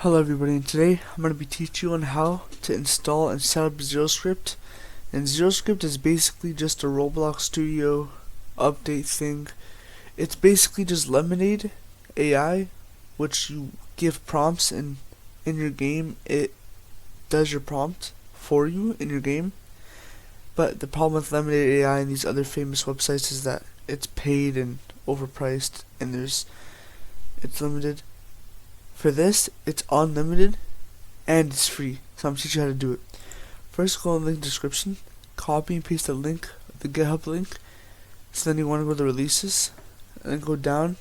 Hello everybody, and today I'm going to be teaching you on how to install and set up ZeroScript. And ZeroScript is basically just a Roblox Studio update thing. It's basically just Lemonade AI, which you give prompts and in your game it does your prompt for you in your game. But the problem with Lemonade AI and these other famous websites is that it's paid and overpriced and it's limited. For this, it's unlimited and it's free, so I'm teaching you how to do it. First, go in the link description, copy and paste the link, the GitHub link. So then you want to go to releases, and then go down,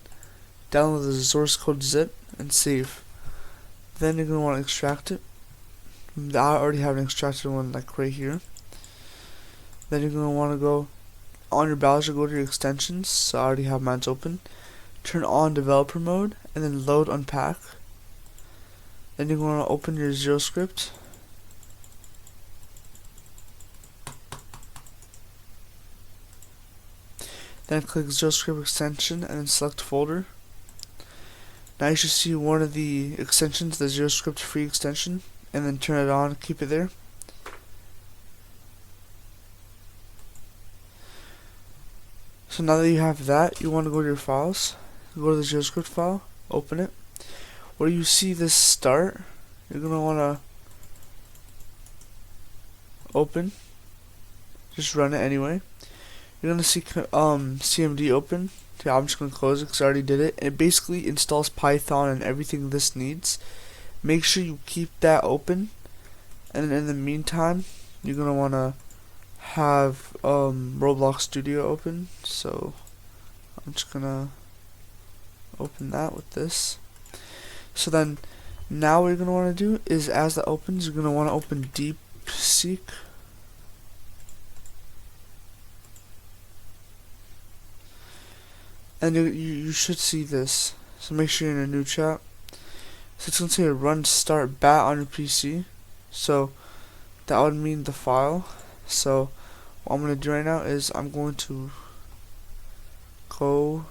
download the source code zip, and save. Then you're going to want to extract it. I already have an extracted one like right here. Then you're going to want to go on your browser, go to your extensions, so I already have mine open. Turn on developer mode, and then load unpack. Then you're going to open your ZeroScript. Then click ZeroScript extension and then select folder. Now you should see one of the extensions, the ZeroScript free extension, and then turn it on, keep it there. So now that you have that, you want to go to your files, go to the ZeroScript file, open it. Where you see this start, you're going to want to open, just run it anyway. You're going to see CMD open. Yeah, I'm just going to close it because I already did it. It basically installs Python and everything this needs. Make sure you keep that open, and in the meantime you're going to want to have Roblox Studio open. So I'm just going to open that with this. So then, now what you're going to want to do is, as that opens, you're going to want to open DeepSeek. And you should see this. So make sure you're in a new chat. So it's going to say run start bat on your PC. So that would mean the file. So what I'm going to do right now is I'm going to go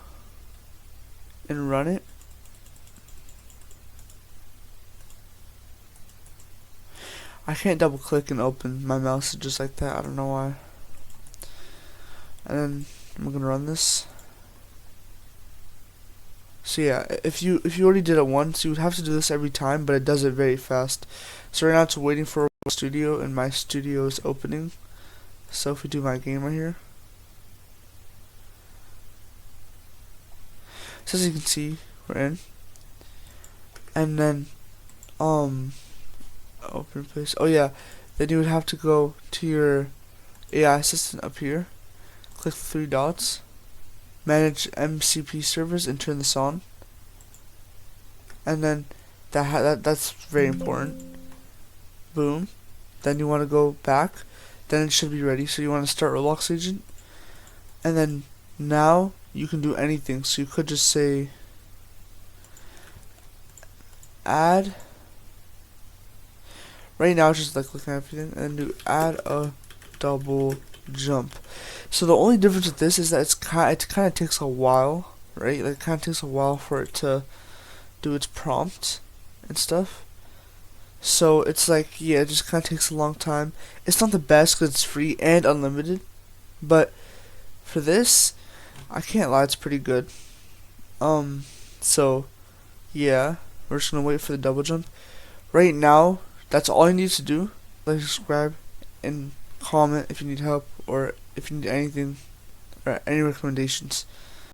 and run it. I can't double click and open my mouse just like that, I don't know why. And then I'm gonna run this. So yeah, if you already did it once, you would have to do this every time, but it does it very fast. So right now it's waiting for Roblox Studio, and my studio is opening. So if we do my game right here, so as you can see, we're in. And then open place. Oh yeah, then you would have to go to your AI assistant up here, click the three dots, manage MCP servers, and turn this on. And then that's very important. Boom. Then you want to go back. Then it should be ready. So you want to start Roblox agent, and then now you can do anything. So you could just say add. Right now it's just like looking at everything, and do add a double jump. So the only difference with this is that it kind of takes a while, right? Like it kind of takes a while for it to do its prompt and stuff. So it's like, yeah, it just kind of takes a long time. It's not the best because it's free and unlimited, but for this, I can't lie, it's pretty good. So yeah, we're just gonna wait for the double jump. Right now, that's all you need to do. Like, subscribe, and comment if you need help or if you need anything or any recommendations.